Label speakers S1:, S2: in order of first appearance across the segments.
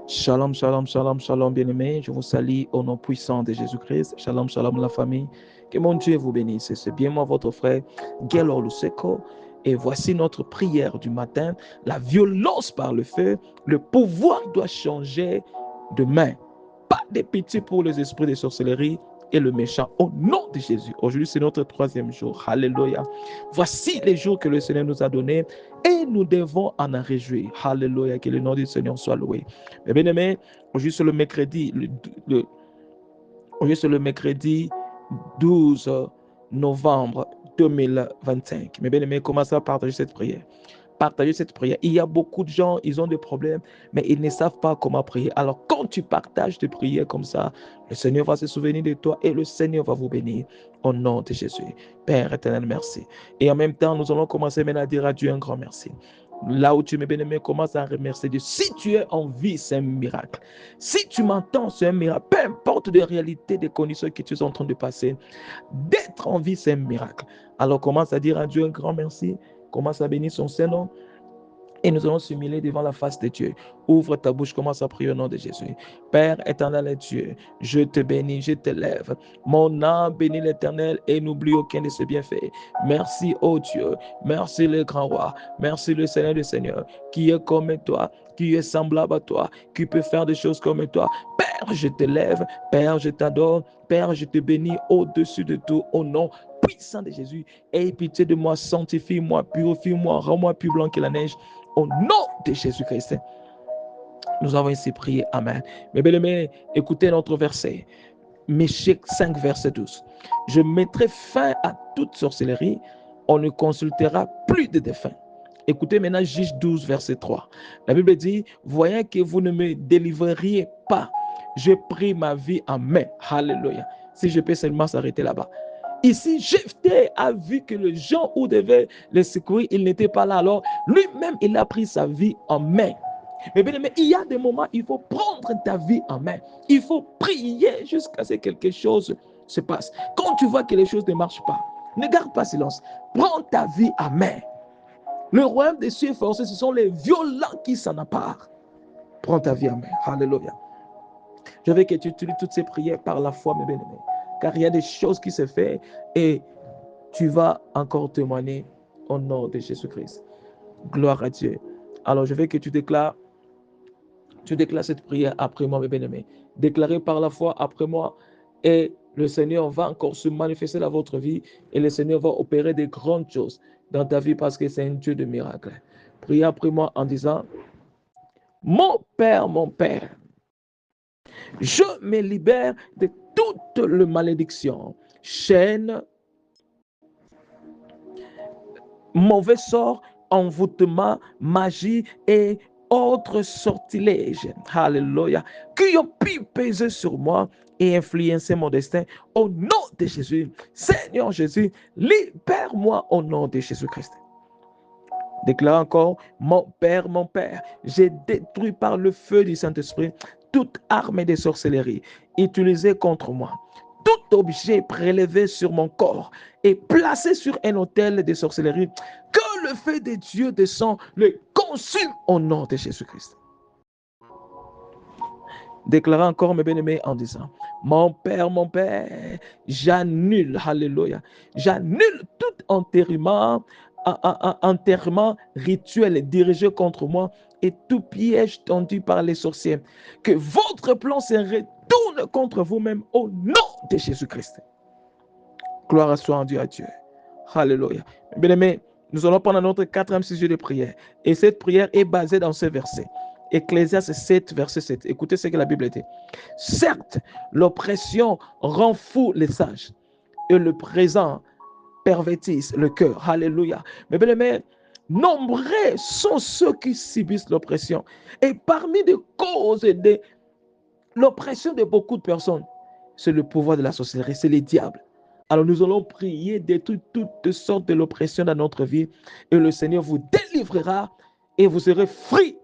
S1: Shalom, shalom, shalom, shalom, bien-aimés. Je vous salue au nom puissant de Jésus-Christ. Shalom, shalom, la famille. Que mon Dieu vous bénisse. C'est bien moi, votre frère, Gelor Luseko. Et voici notre prière du matin. La violence par le feu, le pouvoir doit changer de main. Pas de pitié pour les esprits de sorcellerie et le méchant au nom de Jésus. Aujourd'hui, c'est notre 3e jour. Alléluia. Voici les jours que le Seigneur nous a donnés et nous devons en réjouir. Alléluia. Que le nom du Seigneur soit loué. Mais bien aimé, aujourd'hui c'est le mercredi, aujourd'hui c'est le mercredi 12 novembre 2025. Mais bien aimé, commencez à partager cette prière. Partager cette prière. Il y a beaucoup de gens, ils ont des problèmes, mais ils ne savent pas comment prier. Alors, quand tu partages tes prières comme ça, le Seigneur va se souvenir de toi et le Seigneur va vous bénir au nom de Jésus. Père éternel, merci. Et en même temps, nous allons commencer maintenant à dire à Dieu un grand merci. Là où tu m'es bien-aimé, commence à remercier Dieu. Si tu es en vie, c'est un miracle. Si tu m'entends, c'est un miracle. Peu importe les réalités, des conditions que tu es en train de passer, d'être en vie, c'est un miracle. Alors commence à dire à Dieu un grand merci. Commence à bénir son Saint-Nom. Et nous allons s'humilier devant la face de Dieu. Ouvre ta bouche, commence à prier au nom de Jésus. Père éternel et Dieu, je te bénis, je t'élève. Mon âme bénit l'Éternel et n'oublie aucun de ses bienfaits. Merci, ô Dieu. Merci le grand roi. Merci le Seigneur des Seigneurs, qui est comme toi, qui est semblable à toi, qui peut faire des choses comme toi. Père, je t'élève. Père, je t'adore. Père, je te bénis au-dessus de tout, au nom puissant de Jésus. Aie pitié de moi, sanctifie-moi, purifie-moi, rends-moi plus blanc que la neige. Au nom de Jésus-Christ, nous avons ainsi prié. Amen. Mes bien-aimés, écoutez notre verset. Michée 5, verset 12. Je mettrai fin à toute sorcellerie. On ne consultera plus de défunts. Écoutez maintenant Juge 12, verset 3. La Bible dit, voyant que vous ne me délivreriez pas, j'ai pris ma vie en main. Alléluia. Si je peux seulement s'arrêter là-bas. Ici, Jephthé a vu que le gens où devait le secourir, il n'était pas là. Alors, lui-même, il a pris sa vie en main. Mais bien aimé, il y a des moments, il faut prendre ta vie en main. Il faut prier jusqu'à ce que quelque chose se passe. Quand tu vois que les choses ne marchent pas, ne garde pas silence. Prends ta vie en main. Le royaume des cieux forcés, ce sont les violents qui s'en emparent. Prends ta vie en main. Alléluia. Je veux que tu utilises toutes ces prières par la foi, mes bien-aimés. Car il y a des choses qui se font et tu vas encore témoigner au nom de Jésus-Christ. Gloire à Dieu. Alors, je veux que tu déclares cette prière après moi, mes bien-aimés. Déclarez par la foi après moi et le Seigneur va encore se manifester dans votre vie et le Seigneur va opérer des grandes choses dans ta vie parce que c'est un Dieu de miracles. Priez après moi en disant, mon Père, je me libère de toute la malédiction, chaîne, mauvais sort, envoûtement, magie et autres sortilèges, alléluia, qui ont pu peser sur moi et influencer mon destin au nom de Jésus. Seigneur Jésus, libère-moi au nom de Jésus-Christ. Déclare encore, mon Père, j'ai détruit par le feu du Saint-Esprit toute arme de sorcellerie utilisée contre moi. Tout objet prélevé sur mon corps et placé sur un autel de sorcellerie, que le feu de Dieu descend, le consume au nom de Jésus-Christ. Déclarez encore, mes bien-aimés, en disant, mon Père, j'annule, alléluia, j'annule tout enterrement rituel dirigé contre moi et tout piège tendu par les sorciers. Que votre plan se retourne contre vous-même au nom de Jésus-Christ. Gloire soit rendue à Dieu. Alléluia. Bien-aimés, nous allons prendre notre 4e sujet de prière. Et cette prière est basée dans ce verset. Ecclésiaste 7, verset 7. Écoutez ce que la Bible dit. Certes, l'oppression rend fou les sages et le présent pervertissent le cœur. Alléluia. Mais bien aimé, nombreux sont ceux qui subissent l'oppression. Et parmi les causes de l'oppression de beaucoup de personnes, c'est le pouvoir de la sorcellerie, c'est les diables. Alors nous allons prier détruire toutes sortes de l'oppression dans notre vie et le Seigneur vous délivrera et vous serez free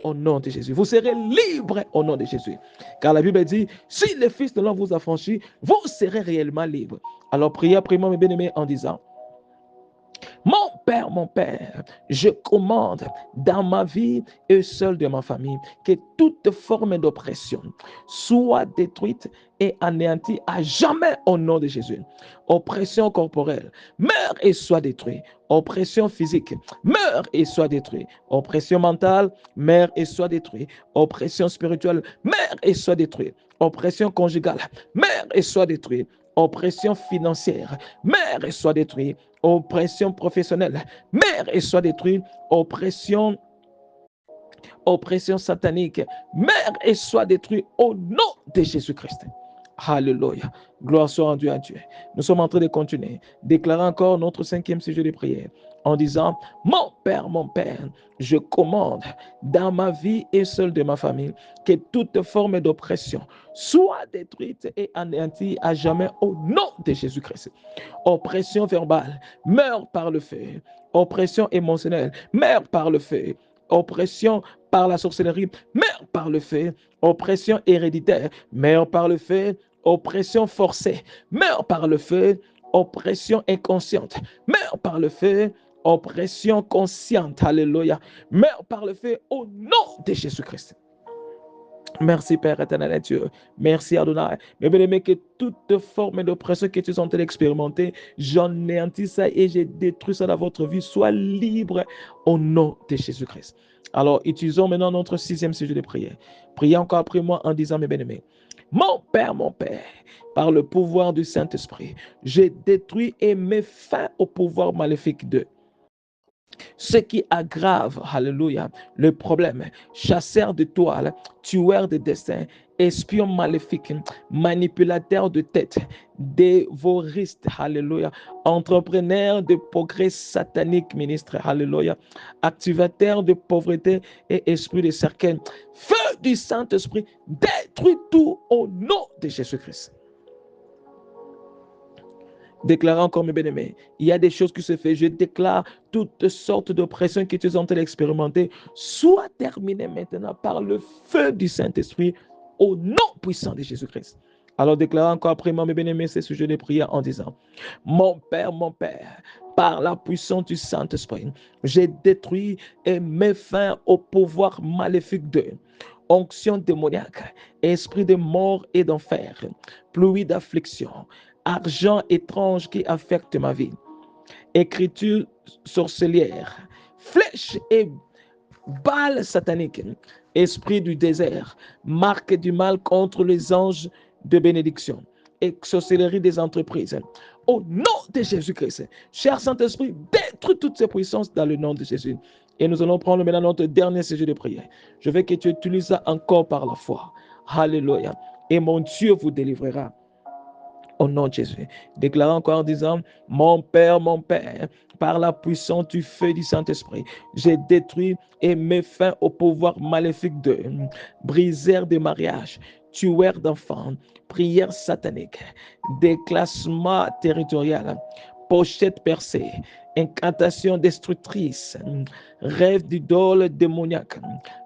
S1: au nom de Jésus. Vous serez libre au nom de Jésus. Car la Bible dit, si le Fils de l'homme vous a franchi, vous serez réellement libre. Alors priez après moi, mes bien-aimés, en disant, mon Mon Père, je commande dans ma vie et seul de ma famille que toute forme d'oppression soit détruite et anéantie à jamais au nom de Jésus. Oppression corporelle, meurs et sois détruite. Oppression physique, meurs et sois détruite. Oppression mentale, meurs et sois détruite. Oppression spirituelle, meurs et sois détruite. Oppression conjugale, meurs et sois détruite. Oppression financière, meurs et sois détruite. Oppression professionnelle, meurs et sois détruite. Oppression satanique, meurs et sois détruite au nom de Jésus-Christ. Alléluia. Gloire soit rendue à Dieu. Nous sommes en train de continuer. Déclarer encore notre 5e sujet de prière en disant, mon Père, je commande dans ma vie et seul de ma famille que toute forme d'oppression soit détruite et anéantie à jamais au nom de Jésus-Christ. Oppression verbale, meurt par le feu. Oppression émotionnelle, meurt par le feu. Oppression par la sorcellerie, meurt par le feu. Oppression héréditaire, meurt par le feu. Oppression forcée, meurt par le feu. Oppression inconsciente, meurt par le feu. Oppression consciente, alléluia, meurt par le feu au nom de Jésus-Christ. Merci Père éternel et Dieu. Merci Adonai. Mais bien-aimé, que toute forme d'oppression que tu es en train d'expérimenter, j'anéantis ça et j'ai détruit ça dans votre vie. Sois libre au nom de Jésus-Christ. Alors, utilisons maintenant notre 6e sujet de prière. Priez encore après moi en disant, mes bien-aimés, mon Père, par le pouvoir du Saint-Esprit, j'ai détruit et mets fin au pouvoir maléfique de ce qui aggrave, alléluia, le problème, chasseur de toile, tueur de destin, espion maléfique, manipulateur de tête, dévoriste, alléluia, entrepreneur de progrès satanique, ministre, alléluia, activateur de pauvreté et esprit de cercueil, feu du Saint-Esprit, détruit tout au nom de Jésus-Christ. Déclarant encore, mes bien-aimés, il y a des choses qui se font. Je déclare toutes sortes d'oppressions que tu es en train d'expérimenter soient terminées maintenant par le feu du Saint-Esprit au nom puissant de Jésus-Christ. Alors déclarant encore après moi, mes bien-aimés, ces sujets de prière en disant, mon Père, par la puissance du Saint-Esprit, j'ai détruit et mets fin au pouvoir maléfique de onction démoniaque, esprit de mort et d'enfer, pluie d'affliction, argent étrange qui affecte ma vie, écriture sorcellière, flèche et balle satanique, esprit du désert, marque du mal contre les anges de bénédiction, et sorcellerie des entreprises. Au nom de Jésus-Christ, cher Saint-Esprit, détruis toutes ces puissances dans le nom de Jésus. Et nous allons prendre maintenant notre dernier sujet de prière. Je veux que tu utilises ça encore par la foi. Alléluia. Et mon Dieu vous délivrera. Au nom de Jésus, déclarant encore en disant, mon Père, par la puissance du feu du Saint-Esprit, j'ai détruit et mets fin au pouvoir maléfique de briseur de mariage, tueur d'enfants, prière satanique, déclassement territorial, pochette percée, incantation destructrice, rêve d'idole démoniaque,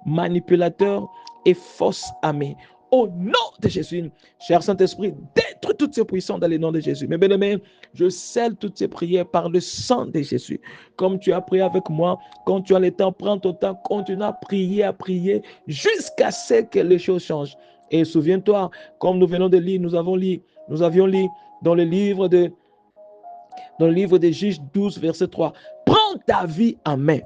S1: manipulateur et fausse amie. Au nom de Jésus, cher Saint-Esprit, détruis toutes ces puissances dans le nom de Jésus. Mais bien-aimés, je scelle toutes ces prières par le sang de Jésus. Comme tu as prié avec moi, quand tu as le temps, prends ton temps, continue à prier jusqu'à ce que les choses changent. Et souviens-toi, comme nous venons de lire, nous avions lu dans le livre de Juges 12, verset 3. Prends ta vie en main.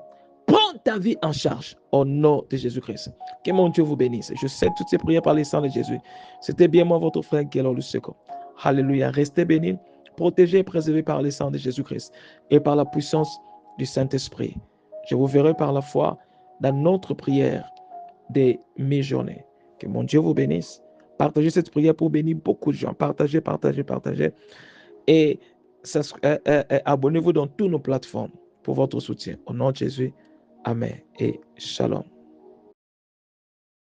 S1: Prends ta vie en charge au nom de Jésus-Christ. Que mon Dieu vous bénisse. Je sais toutes ces prières par le sang de Jésus. C'était bien moi, votre frère Guélor Luseko. Alléluia. Restez bénis, protégés et préservés par le sang de Jésus-Christ et par la puissance du Saint-Esprit. Je vous verrai par la foi dans notre prière de mi-journée. Que mon Dieu vous bénisse. Partagez cette prière pour bénir beaucoup de gens. Partagez. Et abonnez-vous dans toutes nos plateformes pour votre soutien. Au nom de Jésus, amen et shalom.